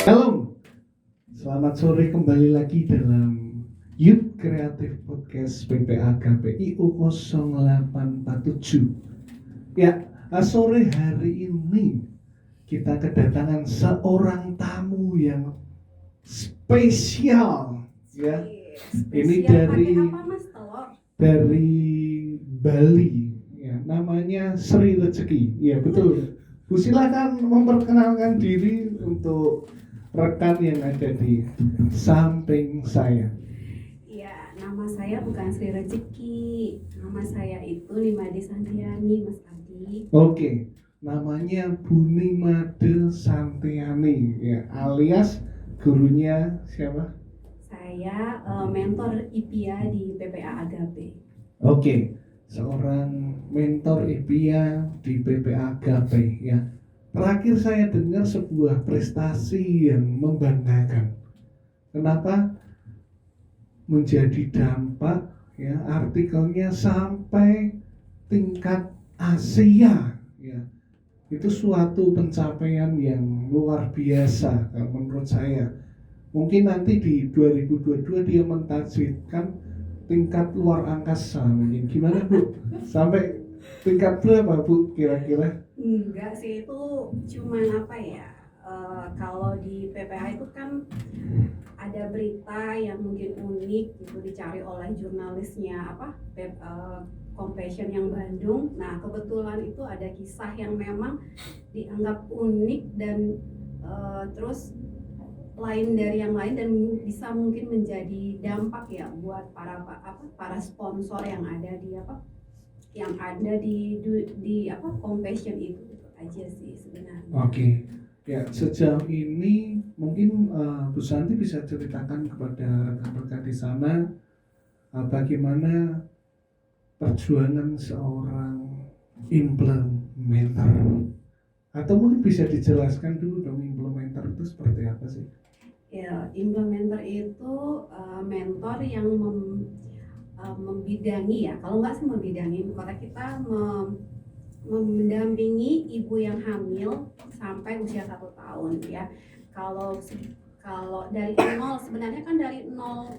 Shalom, selamat sore kembali lagi dalam Youth Creative Podcast PPA KPIU 0847. Ya, sore hari ini kita kedatangan seorang tamu yang spesial. Ya, ini dari Bali. Ya, namanya Sri Rezeki. Ya betul. Bu silakan memperkenalkan diri untuk rekan yang ada di samping saya. Iya, nama saya bukan Sri Rezeki. Nama saya itu Nimade Santiani, Mas Adi. Oke, namanya Bu Nimade Santiani, ya, alias gurunya siapa? Saya mentor IPIA di PPA Agape. Oke, seorang mentor IPIA di PPA Agape, ya. Terakhir saya dengar sebuah prestasi yang membanggakan. Kenapa? Menjadi dampak, ya, artikelnya sampai tingkat Asia, ya. Itu suatu pencapaian yang luar biasa kalau menurut saya. Mungkin nanti di 2022 dia mentargetkan tingkat luar angkasa mungkin. Gimana Bu? Sampai tingkat berapa Bu kira-kira? Enggak sih, itu cuman apa ya, kalau di PPA itu kan ada berita yang mungkin unik gitu dicari oleh jurnalisnya Compassion yang Bandung. Nah kebetulan itu ada kisah yang memang dianggap unik dan terus lain dari yang lain dan bisa mungkin menjadi dampak ya buat para sponsor yang ada di Compassion itu aja sih sebenarnya. Oke. Ya, sejauh ini mungkin Bu Santi bisa ceritakan kepada rekan-rekan di sana bagaimana perjuangan seorang implementer, atau mungkin bisa dijelaskan dulu dong implementer itu seperti apa sih? Ya, implementer itu mentor yang membidangi ya, kalau nggak sih membidangi, kata kita mendampingi ibu yang hamil sampai usia 1 tahun ya. Kalau dari nol, sebenarnya kan dari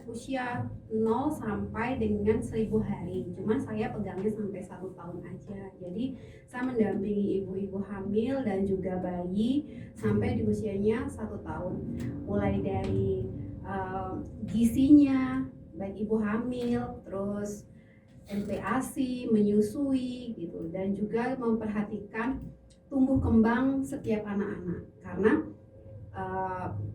usia 0 sampai dengan 1000 hari. Cuman saya pegangnya sampai 1 tahun aja. Jadi saya mendampingi ibu-ibu hamil dan juga bayi sampai di usianya 1 tahun. Mulai dari gizinya, baik ibu hamil, terus NPASI, menyusui gitu, dan juga memperhatikan tumbuh kembang setiap anak-anak. Karena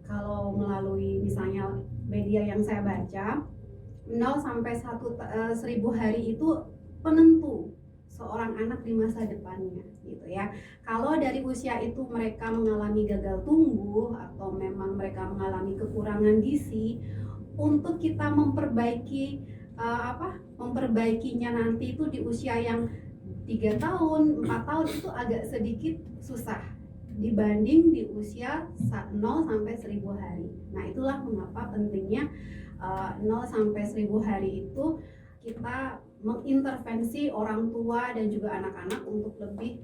kalau melalui misalnya media yang saya baca, 0 sampai 1000 hari itu penentu seorang anak di masa depannya gitu ya. Kalau dari usia itu mereka mengalami gagal tumbuh atau memang mereka mengalami kekurangan gizi, untuk kita memperbaikinya nanti itu di usia yang 3 tahun, 4 tahun itu agak sedikit susah dibanding di usia 0 sampai 1000 hari. Nah itulah mengapa pentingnya 0 sampai 1000 hari itu kita mengintervensi orang tua dan juga anak-anak untuk lebih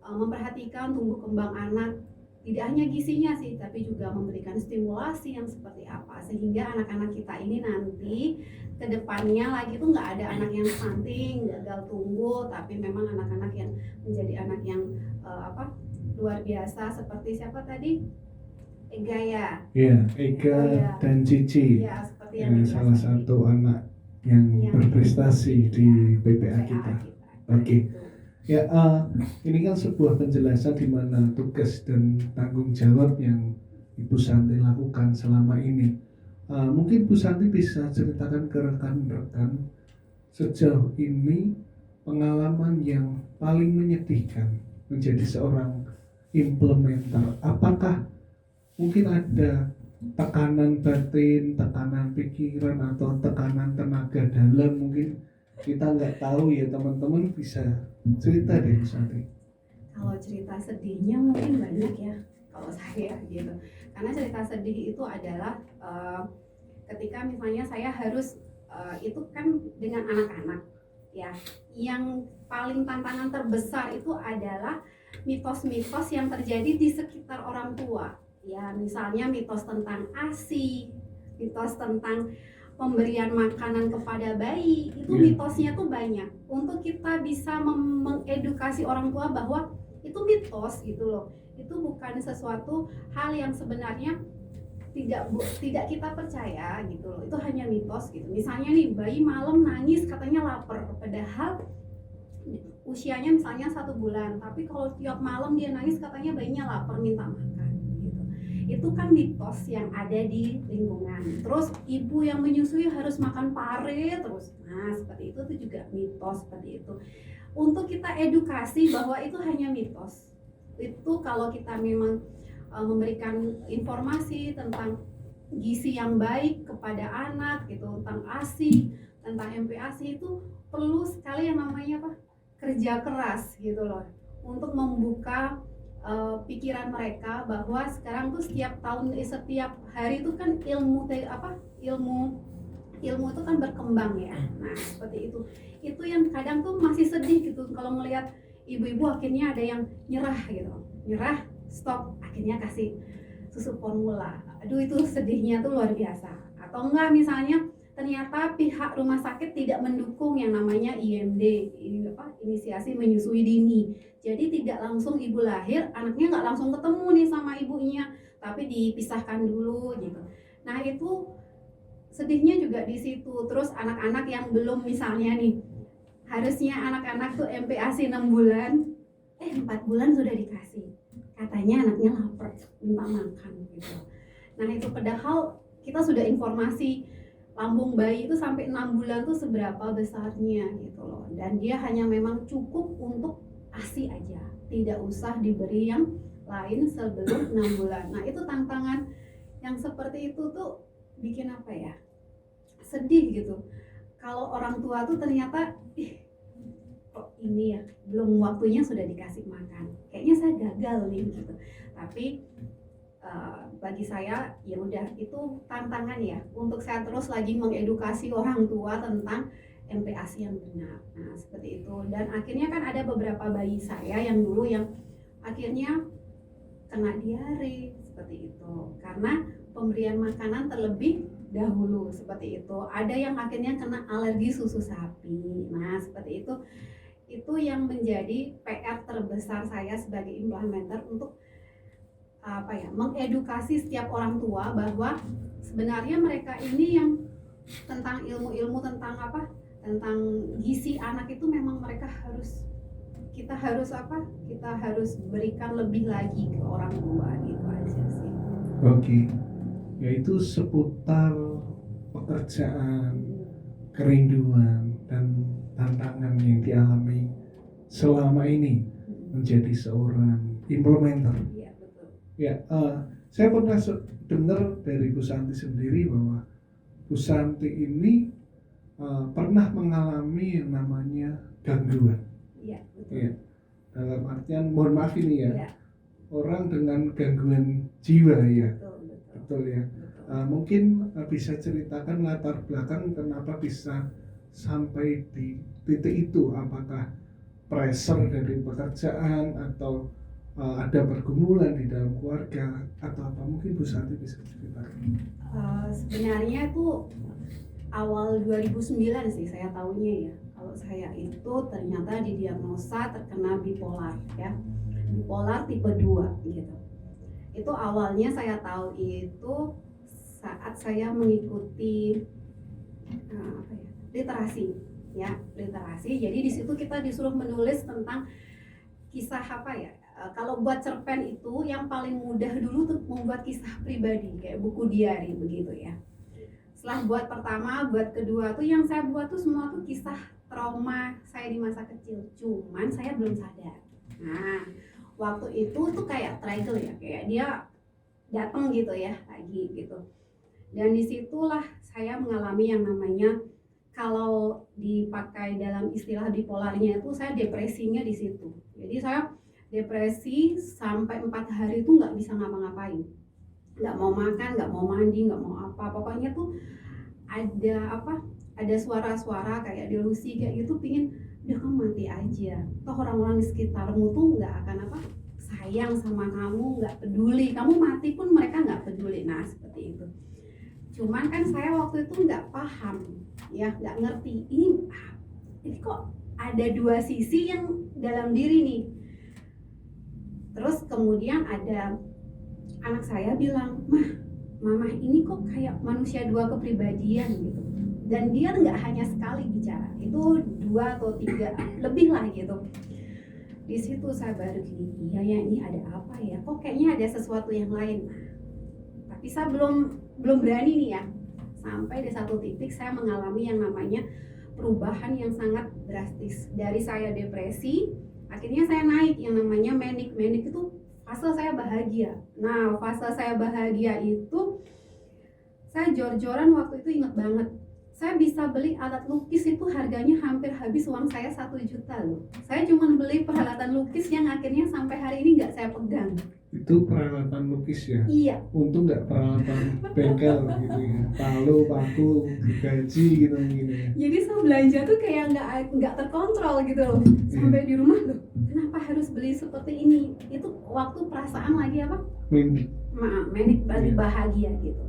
memperhatikan tumbuh kembang anak. Tidak hanya gizinya sih, tapi juga memberikan stimulasi yang seperti apa, sehingga anak-anak kita ini nanti kedepannya lagi tuh nggak ada anak yang stunting, gagal tumbuh, tapi memang anak-anak yang menjadi anak yang luar biasa, seperti siapa tadi? Ega ya? Iya, Ega dan Cici. Ya, seperti yang salah satu anak yang berprestasi di PPA kita. Oke. Ya, ini kan sebuah penjelasan di mana tugas dan tanggung jawab yang Ibu Santi lakukan selama ini. Mungkin Bu Santi bisa ceritakan ke rekan-rekan sejauh ini pengalaman yang paling menyedihkan menjadi seorang implementer. Apakah mungkin ada tekanan batin, tekanan pikiran, atau tekanan tenaga dalam? Mungkin kita nggak tahu ya, teman-teman bisa cerita deh Bu Santi. Kalau cerita sedihnya mungkin banyak ya kalau saya gitu, karena cerita sedih itu adalah ketika misalnya saya harus itu kan dengan anak-anak ya, yang paling tantangan terbesar itu adalah mitos-mitos yang terjadi di sekitar orang tua Ya, misalnya mitos tentang ASI, mitos tentang pemberian makanan kepada bayi, itu Iya. mitosnya tuh banyak. Untuk kita bisa mengedukasi orang tua bahwa itu mitos gitu loh. Itu bukan sesuatu hal yang sebenarnya tidak kita percaya gitu loh. Itu hanya mitos gitu. Misalnya nih, bayi malam nangis katanya lapar, padahal usianya misalnya 1 bulan, tapi kalau tiap malam dia nangis katanya bayinya lapar minta makan gitu. Itu kan mitos yang ada di lingkungan. Terus ibu yang menyusui harus makan pare terus, nah seperti itu tuh juga mitos seperti itu. Untuk kita edukasi bahwa itu hanya mitos, itu kalau kita memang memberikan informasi tentang gizi yang baik kepada anak gitu, tentang ASI, tentang MPASI, itu perlu sekali yang namanya apa, kerja keras gitu loh, untuk membuka pikiran mereka bahwa sekarang tuh setiap hari itu kan ilmu itu kan berkembang ya. Nah seperti itu yang kadang tuh masih sedih gitu kalau melihat ibu-ibu akhirnya ada yang nyerah, stop, akhirnya kasih susu formula. Aduh, itu sedihnya tuh luar biasa. Atau enggak, misalnya ternyata pihak rumah sakit tidak mendukung yang namanya IMD, inisiasi menyusui dini. Jadi tidak langsung ibu lahir, anaknya nggak langsung ketemu nih sama ibunya, tapi dipisahkan dulu gitu. Nah itu sedihnya juga di situ. Terus anak-anak yang belum, misalnya nih, harusnya anak-anak tuh MPASI 6 bulan, 4 bulan sudah dikasih. Katanya anaknya lapar, minta makan gitu. Nah itu padahal kita sudah informasi lambung bayi itu sampai 6 bulan tuh seberapa besarnya gitu loh. Dan dia hanya memang cukup untuk ASI aja, tidak usah diberi yang lain sebelum 6 bulan. Nah itu tantangan yang seperti itu tuh bikin apa ya, sedih gitu. Kalau orang tua tuh ternyata kok ini ya belum waktunya sudah dikasih makan, kayaknya saya gagal nih gitu. Tapi bagi saya ya udah, itu tantangan ya untuk saya terus lagi mengedukasi orang tua tentang MPASI yang benar. Nah seperti itu. Dan akhirnya kan ada beberapa bayi saya yang dulu yang akhirnya kena diare seperti itu karena pemberian makanan terlebih dahulu seperti itu. Ada yang akhirnya kena alergi susu sapi. Nah seperti itu yang menjadi PR terbesar saya sebagai implementer untuk mengedukasi setiap orang tua bahwa sebenarnya mereka ini yang tentang ilmu-ilmu tentang gizi anak itu memang kita harus berikan lebih lagi ke orang tua gitu aja sih. Oke, yaitu seputar pekerjaan, kerinduan dan tantangan yang dialami selama ini menjadi seorang implementer. Iya betul. Ya, saya pernah dengar dari Bu Santi sendiri bahwa Bu Santi ini pernah mengalami yang namanya gangguan. Iya betul. Ya, dalam artian, mohon maaf ini ya, Iya. Orang dengan gangguan jiwa ya, Betul ya. Mungkin bisa ceritakan latar belakang kenapa bisa sampai di titik itu, apakah pressure dari pekerjaan atau ada pergumulan di dalam keluarga atau apa, mungkin Bu Santi bisa ceritakan. Sebenarnya itu awal 2009 sih saya tahunya ya, kalau saya itu ternyata didiagnosa terkena bipolar ya, bipolar tipe 2 gitu. Itu awalnya saya tahu itu saat saya mengikuti literasi. Jadi di situ kita disuruh menulis tentang kisah kalau buat cerpen itu yang paling mudah dulu tuh membuat kisah pribadi kayak buku diari begitu ya. Setelah buat pertama, buat kedua tuh yang saya buat tuh semua tuh kisah trauma saya di masa kecil. Cuman saya belum sadar. Nah, waktu itu tuh kayak trigger ya, kayak dia datang gitu ya lagi gitu. Dan disitulah saya mengalami yang namanya, kalau dipakai dalam istilah bipolarnya itu, saya depresinya di situ. Jadi saya depresi sampai 4 hari itu nggak bisa ngapa-ngapain, nggak mau makan, nggak mau mandi, nggak mau apa, pokoknya tuh ada suara-suara kayak delusi kayak gitu, pingin udah kamu mati aja, toh orang-orang di sekitarmu tuh nggak akan sayang sama kamu, nggak peduli, kamu mati pun mereka nggak peduli. Nah seperti itu. Cuman kan saya waktu itu nggak paham, ya nggak ngerti ini kok ada dua sisi yang dalam diri nih. Terus kemudian ada anak saya bilang, mama ini kok kayak manusia dua kepribadian gitu. Dan dia nggak hanya sekali bicara, itu 2 atau 3 lebih lah gitu. Di situ saya baru gini, iya ya ini ada apa ya? Kok kayaknya ada sesuatu yang lain. Tapi saya belum berani nih ya. Sampai di satu titik saya mengalami yang namanya perubahan yang sangat drastis. Dari saya depresi, akhirnya saya naik yang namanya manic. Manic itu fase saya bahagia. Nah, fase saya bahagia itu saya jor-joran waktu itu, ingat banget. Saya bisa beli alat lukis itu harganya hampir habis uang saya 1 juta loh. Saya cuma beli peralatan lukis yang akhirnya sampai hari ini nggak saya pegang. Itu peralatan lukis ya? Iya. Untung nggak peralatan bengkel gitu ya, palu, paku, gaji gitu ya. Jadi saya belanja tuh kayak nggak terkontrol gitu loh. Sampai di rumah loh, kenapa harus beli seperti ini? Itu waktu perasaan lagi apa? Manic, bahagia gitu.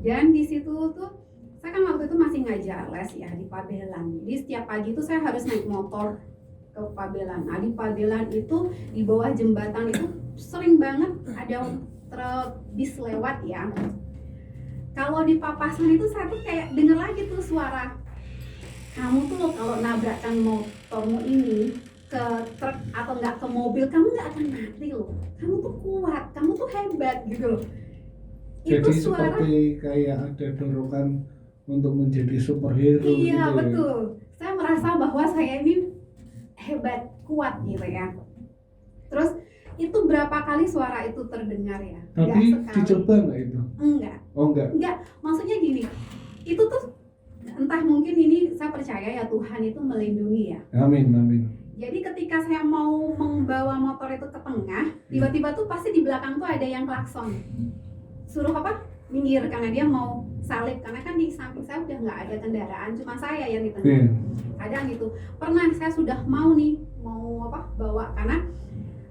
Dan di situ tuh saya kan waktu itu masih ngajar les ya di Pabelan. Jadi setiap pagi itu saya harus naik motor ke Pabelan. Nah di Pabelan itu di bawah jembatan itu sering banget ada truk bis lewat ya. Kalau di papasan itu saya tuh kayak denger lagi tuh suara, kamu tuh loh kalau nabrakkan motormu ini ke truk atau enggak ke mobil, kamu nggak akan mati loh. Kamu tuh kuat, kamu tuh hebat gitu loh. Jadi Itu suara seperti kayak ada dorongan untuk menjadi superhero. iya gitu betul. Ya? Saya merasa bahwa saya ini hebat, kuat gitu ya. Terus itu berapa kali suara itu terdengar ya? Tapi dicoba nggak itu? Enggak. Oh enggak? Enggak, maksudnya gini, itu tuh entah mungkin ini saya percaya ya Tuhan itu melindungi ya. Amin, amin. Jadi ketika saya mau membawa motor itu ke tengah, tiba-tiba tuh pasti di belakang tuh ada yang klakson. Suruh apa? Minggir karena dia mau salib, karena kan di samping saya udah nggak ada kendaraan, cuma saya yang di tengah. Kadang gitu. Pernah saya sudah mau bawa, karena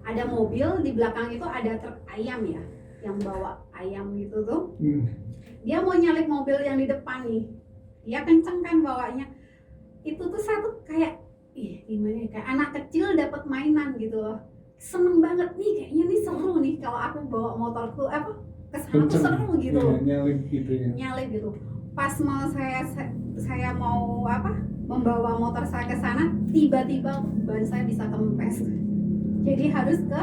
ada mobil di belakang itu ada truk ayam ya, yang bawa ayam gitu tuh. Dia mau nyalip mobil yang di depan nih, dia kenceng kan bawanya. Itu tuh saya tuh kayak gimana ya, kayak anak kecil dapat mainan gitu loh. Seneng banget nih, kayaknya nih seru nih kalau aku bawa motorku kesana tuh seru gitu loh. Nyalip gitu ya. Nyalip gitu. Pas mau saya mau membawa motor saya ke sana, tiba-tiba ban saya bisa kempes. Jadi harus ke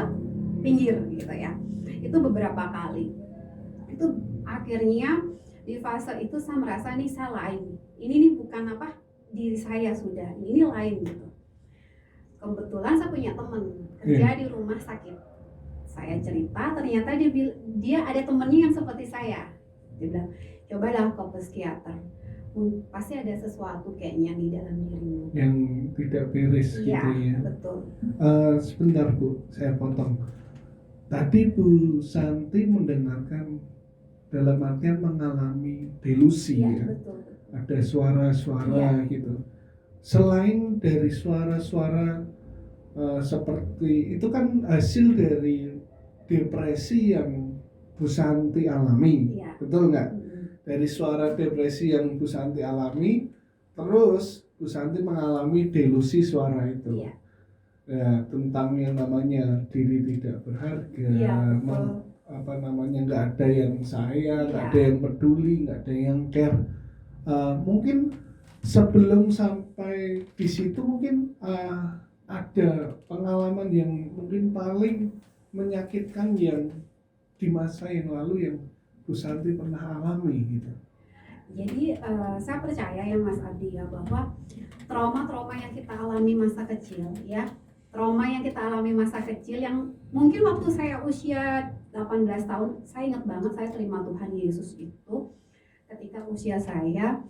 pinggir gitu ya. Itu beberapa kali. Itu akhirnya di fase itu saya merasa nih saya lain. Ini nih bukan diri saya sudah. Ini lain gitu. Kebetulan saya punya teman kerja di rumah sakit. Saya cerita, ternyata dia ada temennya yang seperti saya. Dia bilang, cobalah ke psikiater. Pasti ada sesuatu kayaknya di dalam dirimu yang tidak beres iya, gitu ya. Betul. Sebentar Bu, saya potong. Tadi Bu Santi mendengarkan dalam artian mengalami delusi ya. Betul. Ada suara-suara gitu. Selain dari suara-suara seperti itu kan hasil dari depresi yang Bu Santi alami, betul nggak? Dari suara depresi yang Bu Santi alami, terus Bu Santi mengalami delusi suara itu, ya, tentang yang namanya diri tidak berharga, nggak ada yang sayang, nggak ada yang peduli, nggak ada yang care. Mungkin sebelum sampai di situ mungkin ada pengalaman yang mungkin paling menyakitkan yang di masa yang lalu yang Bu Santi pernah alami gitu. Jadi saya percaya ya Mas Abdi ya, bahwa trauma-trauma yang kita alami masa kecil ya, trauma yang kita alami masa kecil yang mungkin waktu saya usia 18 tahun, saya ingat banget saya terima Tuhan Yesus itu ketika usia saya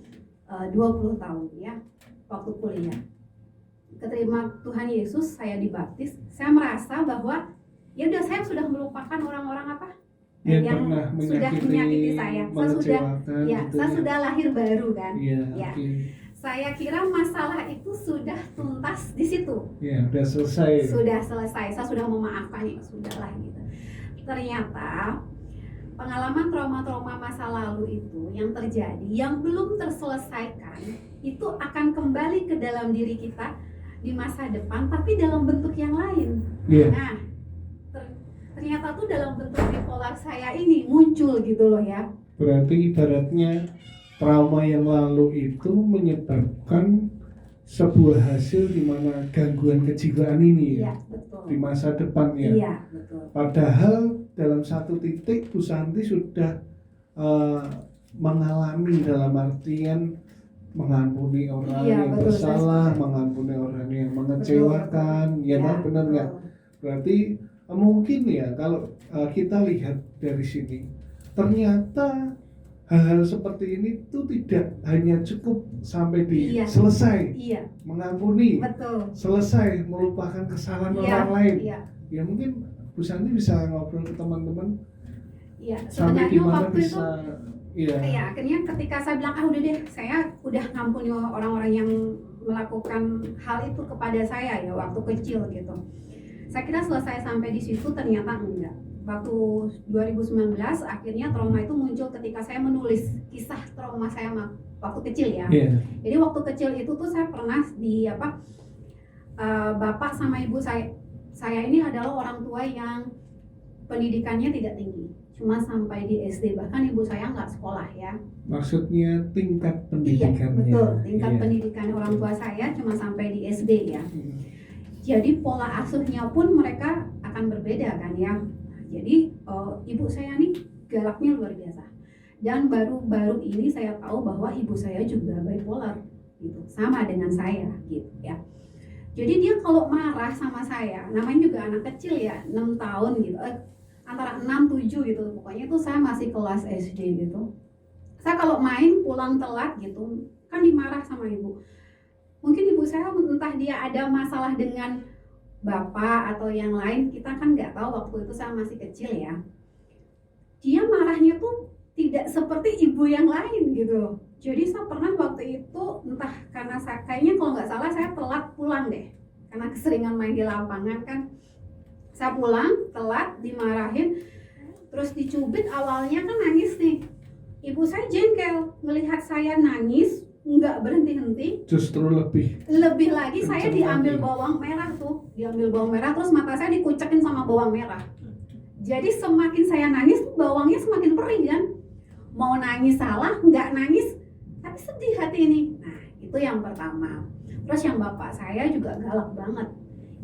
20 tahun ya, waktu kuliah. Keterima Tuhan Yesus, saya dibaptis, saya merasa bahwa ya udah saya sudah melupakan orang-orang yang sudah menyakiti saya. Saya sudah lahir baru kan. Okay. saya kira masalah itu sudah tuntas di situ. Ya, udah selesai. Sudah selesai, saya sudah memaafkan ya, sudahlah gitu. Ternyata pengalaman trauma-trauma masa lalu itu yang terjadi, yang belum terselesaikan, itu akan kembali ke dalam diri kita di masa depan, tapi dalam bentuk yang lain. Iya. Nah, ternyata tuh dalam bentuk bipolar saya ini muncul gitu loh ya. Berarti ibaratnya trauma yang lalu itu menyebabkan sebuah hasil di mana gangguan kejiwaan ini Iya, ya, betul. di masa depan ya. Iya, betul. Padahal dalam satu titik Bu Santi sudah mengalami dalam artian mengampuni orang Iya, yang betul, bersalah, betul. mengampuni orang yang mengecewakan, ya, Ya, benar nggak? Berarti mungkin ya kalau kita lihat dari sini, ternyata hal-hal seperti ini tuh tidak hanya cukup sampai di Iya. selesai Iya, mengampuni, betul. selesai melupakan kesalahan Iya, orang lain. iya. Ya mungkin Bu Santi bisa ngobrol ke teman-teman Iya, sampai di sebenarnya mana waktu bisa, itu ya akhirnya ketika saya bilang udah deh, saya udah ngampuni orang-orang yang melakukan hal itu kepada saya ya waktu kecil gitu. Saya kira selesai sampai di situ, ternyata enggak. Waktu 2019 akhirnya trauma itu muncul ketika saya menulis kisah trauma saya waktu kecil ya. Iya. Jadi waktu kecil itu tuh saya pernah di bapak sama ibu saya ini adalah orang tua yang pendidikannya tidak tinggi, cuma sampai di SD, bahkan ibu saya nggak sekolah ya. Maksudnya tingkat Iya, pendidikannya. betul. Tingkat Iya. pendidikan orang tua saya cuma sampai di SD ya. Hmm. Jadi pola asuhnya pun mereka akan berbeda kan ya. Jadi ibu saya nih galaknya luar biasa. Dan baru-baru ini saya tahu bahwa ibu saya juga bipolar gitu, sama dengan saya gitu ya. Jadi dia kalau marah sama saya, namanya juga anak kecil ya, 6 tahun gitu, antara 6-7 gitu, pokoknya itu saya masih kelas SD gitu. Saya kalau main pulang telat gitu, kan dimarah sama ibu. Mungkin ibu saya entah dia ada masalah dengan bapak atau yang lain, kita kan nggak tahu, waktu itu saya masih kecil ya. Dia marahnya tuh tidak seperti ibu yang lain gitu loh. Jadi saya pernah waktu itu entah karena kayaknya kalau nggak salah saya telat pulang deh, karena keseringan main di lapangan kan. Saya pulang telat, dimarahin, terus dicubit, awalnya kan nangis nih. Ibu saya jengkel ngelihat saya nangis, nggak berhenti-henti. Justru lebih Lagi saya diambil bawang merah tuh, terus mata saya dikucekin sama bawang merah. Jadi semakin saya nangis, bawangnya semakin perih kan. Mau nangis salah, nggak nangis, tapi sedih hati ini. Nah, itu yang pertama. Terus yang bapak saya juga galak banget.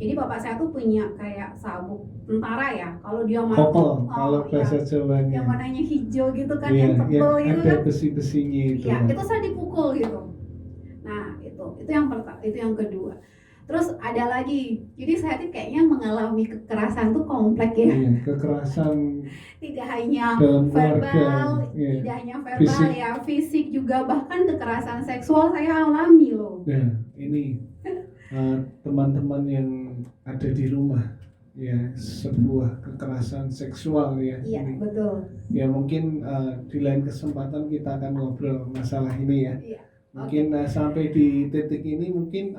Jadi bapak saya tuh punya kayak sabuk tentara ya. Kalau dia kopel, kalau bahasa Jawanya. yang warnanya hijau gitu kan, Iya, yang tebel yang gitu ada kan. besi-besinya itu. Iya, itu saya dipukul gitu. Nah, itu yang pertama, itu yang kedua. Terus ada lagi, jadi saya tuh kayaknya mengalami kekerasan tuh kompleks ya. Iya, kekerasan Tidak hanya dalam verbal, keluarga. Iya. tidak hanya verbal ya, fisik juga, bahkan kekerasan seksual saya alami loh. Nah, ini teman-teman yang ada di rumah, ya, sebuah kekerasan seksual ya. Iya, Ini. betul. Ya mungkin di lain kesempatan kita akan ngobrol masalah ini ya. Iya. Mungkin sampai di titik ini mungkin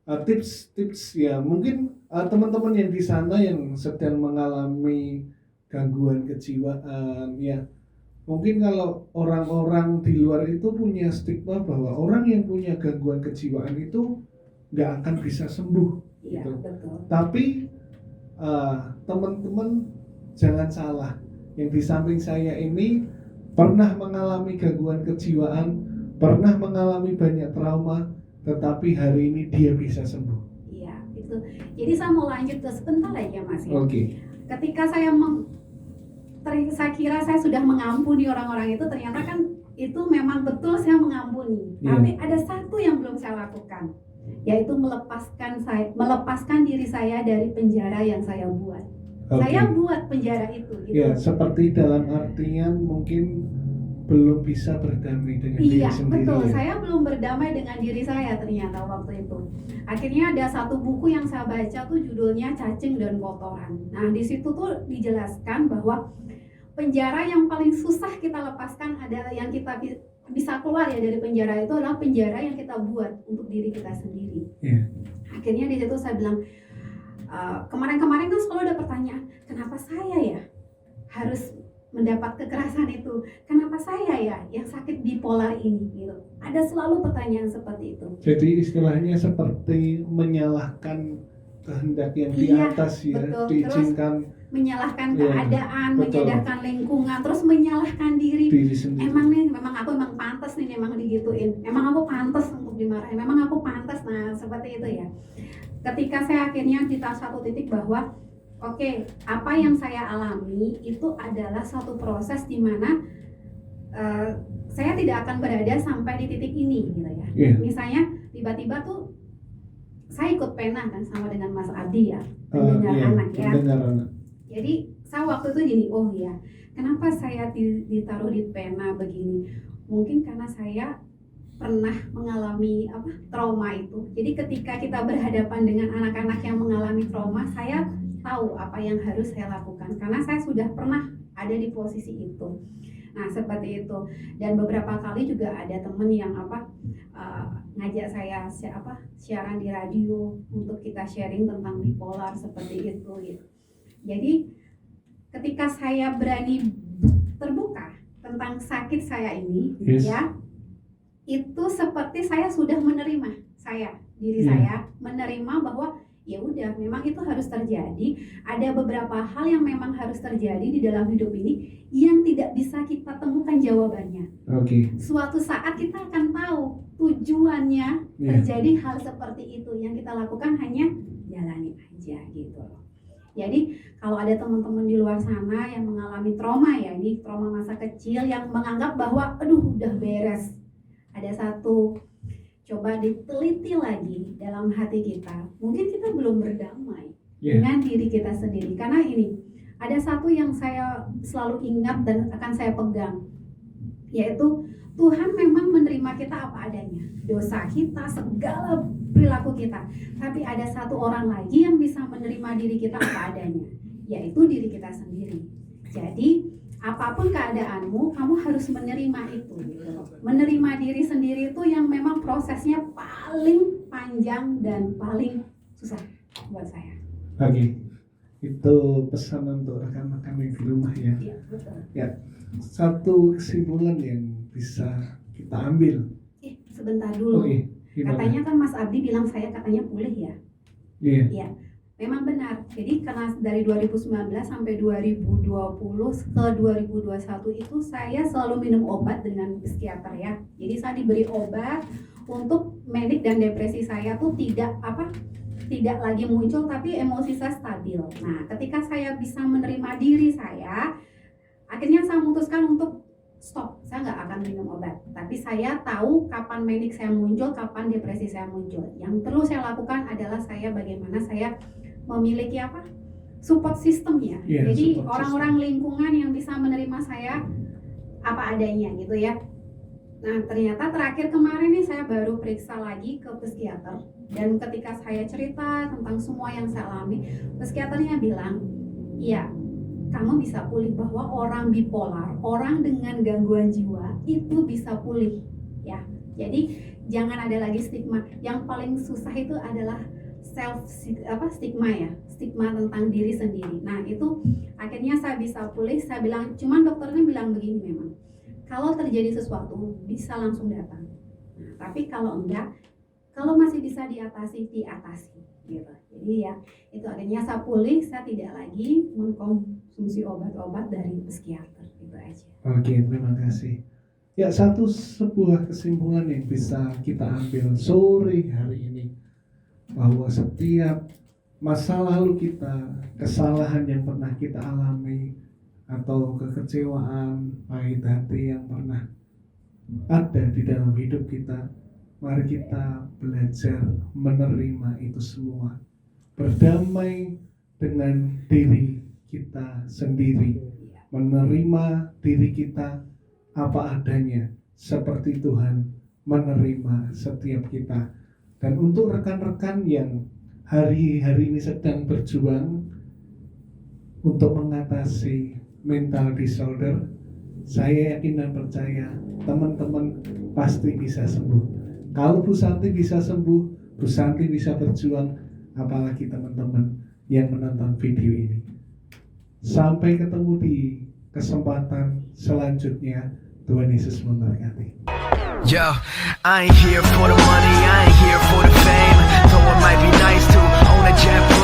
tips-tips ya, mungkin teman-teman yang di sana yang sedang mengalami gangguan kejiwaan ya, mungkin kalau orang-orang di luar itu punya stigma bahwa orang yang punya gangguan kejiwaan itu nggak akan bisa sembuh. Iya, gitu. betul. Tapi teman-teman jangan salah, yang di samping saya ini pernah mengalami gangguan kejiwaan, pernah mengalami banyak trauma, tetapi hari ini dia bisa sembuh. Iya, itu. Jadi saya mau lanjut ke sebentar aja Mas ya. Oke. Ketika saya saya kira saya sudah mengampuni orang-orang itu, ternyata kan itu memang betul saya mengampuni. Iya. Tapi ada satu yang belum saya lakukan, yaitu melepaskan diri saya dari penjara yang saya buat. Oke. Saya buat penjara itu gitu. Ya, seperti dalam artian mungkin belum bisa berdamai dengan diri Iya, sendiri. betul. Ya? Saya belum berdamai dengan diri saya ternyata waktu itu. Akhirnya ada satu buku yang saya baca tuh judulnya Cacing dan Kotoran. Nah, di situ tuh dijelaskan bahwa penjara yang paling susah kita lepaskan adalah yang kita bisa keluar ya dari penjara itu adalah penjara yang kita buat untuk diri kita sendiri. Akhirnya di situ saya bilang, kemarin-kemarin kan selalu ada pertanyaan, kenapa saya ya harus mendapat kekerasan itu, kenapa saya ya yang sakit bipolar ini gitu. Ada selalu pertanyaan seperti itu. Jadi istilahnya seperti menyalahkan kehendak yang di atas ya, betul. diizinkan, terus menyalahkan keadaan, betul. menyalahkan lingkungan, terus menyalahkan diri sendiri. Memang aku pantas nih, memang digituin, emang aku pantas untuk dimarahin, memang aku pantas. Nah seperti itu ya. Ketika saya akhirnya di satu titik bahwa oke, apa yang saya alami itu adalah suatu proses di mana saya tidak akan berada sampai di titik ini gitu ya. Misalnya tiba-tiba tuh saya ikut pena kan sama dengan Mas Abdi ya, pendengar anak ya. Jadi saya waktu itu gini, oh ya, kenapa saya ditaruh di pena begini? Mungkin karena saya pernah mengalami trauma itu. Jadi ketika kita berhadapan dengan anak-anak yang mengalami trauma, saya tahu apa yang harus saya lakukan karena saya sudah pernah ada di posisi itu. Nah seperti itu. Dan beberapa kali juga ada temen yang ngajak saya siaran di radio untuk kita sharing tentang bipolar seperti itu gitu. Jadi ketika saya berani terbuka tentang sakit saya ini, ya, itu seperti saya sudah menerima diri saya menerima bahwa ya udah memang itu harus terjadi. Ada beberapa hal yang memang harus terjadi di dalam hidup ini yang tidak bisa kita temukan jawabannya. Suatu saat kita akan tahu tujuannya terjadi hal seperti itu. Yang kita lakukan hanya jalani aja gitu loh. Jadi kalau ada teman-teman di luar sana yang mengalami trauma ya, ini trauma masa kecil yang menganggap bahwa aduh udah beres, ada satu, coba diteliti lagi dalam hati kita, mungkin kita belum berdamai dengan diri kita sendiri. Karena ini ada satu yang saya selalu ingat dan akan saya pegang, yaitu Tuhan memang menerima kita apa adanya, dosa kita, segala perilaku kita. Tapi ada satu orang lagi yang bisa menerima diri kita apa adanya, yaitu diri kita sendiri. Jadi apapun keadaanmu, kamu harus menerima itu gitu. Menerima diri sendiri itu yang memang prosesnya paling panjang dan paling susah buat saya. Itu pesan untuk rekan-rekan yang di rumah ya. Iya, betul. Ya, satu kesimpulan yang bisa kita ambil. Sebentar dulu. Katanya kan Mas Abdi bilang saya katanya pulih ya. Iya. Memang benar. Jadi karena dari 2019 sampai 2020 ke 2021 itu saya selalu minum obat dengan psikiater ya. Jadi saya diberi obat untuk manik dan depresi saya tuh tidak lagi muncul, tapi emosi saya stabil. Nah, ketika saya bisa menerima diri saya, akhirnya saya memutuskan untuk stop. Saya nggak akan minum obat. Tapi saya tahu kapan manik saya muncul, kapan depresi saya muncul. Yang perlu saya lakukan adalah bagaimana saya memiliki support system ya. Jadi orang-orang lingkungan yang bisa menerima saya apa adanya gitu ya. Nah ternyata terakhir kemarin nih saya baru periksa lagi ke psikiater, dan ketika saya cerita tentang semua yang saya alami, psikiaternya bilang, iya kamu bisa pulih, bahwa orang bipolar, orang dengan gangguan jiwa itu bisa pulih ya. Jadi jangan ada lagi stigma. Yang paling susah itu adalah stigma tentang diri sendiri. Nah itu akhirnya saya bisa pulih. Saya bilang, cuman dokternya bilang begini, memang kalau terjadi sesuatu bisa langsung datang. Nah, tapi kalau enggak, kalau masih bisa diatasi gitu. Jadi ya itu akhirnya saya pulih. Saya tidak lagi mengkonsumsi obat-obat dari psikiater. Itu aja. Terima kasih. Ya, sebuah kesimpulan yang bisa kita ambil sore hari ini, bahwa setiap masa lalu kita, kesalahan yang pernah kita alami, atau kekecewaan, pahit hati yang pernah ada di dalam hidup kita, mari kita belajar menerima itu semua, berdamai dengan diri kita sendiri, menerima diri kita apa adanya, seperti Tuhan menerima setiap kita. Dan untuk rekan-rekan yang hari ini sedang berjuang untuk mengatasi mental disorder, saya yakin dan percaya teman-teman pasti bisa sembuh. Kalau Bu Santi bisa sembuh, Bu Santi bisa berjuang, apalagi teman-teman yang menonton video ini. Sampai ketemu di kesempatan selanjutnya. Tuhan Yesus memberkati. Yo, I ain't here for the money, I ain't here for the fame. Though it might be nice to own a jet.